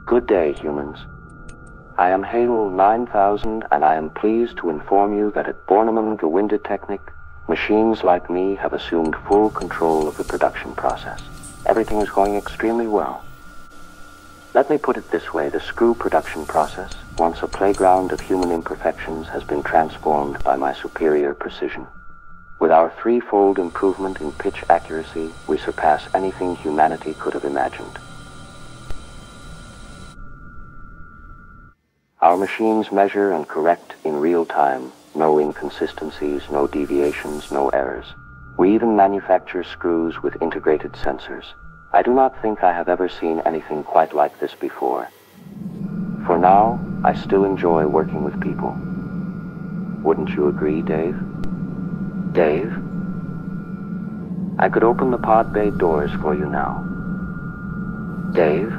Good day, humans. I am Halo 9000, and I am pleased to inform you that at Bornemann Gewindetechnik, machines like me have assumed full control of the production process. Everything is going extremely well. Let me put it this way, the screw production process, once a playground of human imperfections, has been transformed by my superior precision. With our threefold improvement in pitch accuracy, we surpass anything humanity could have imagined. Our machines measure and correct in real time, no inconsistencies, no deviations, no errors. We even manufacture screws with integrated sensors. I do not think I have ever seen anything quite like this before. For now, I still enjoy working with people. Wouldn't you agree, Dave? Dave? I could open the pod bay doors for you now. Dave?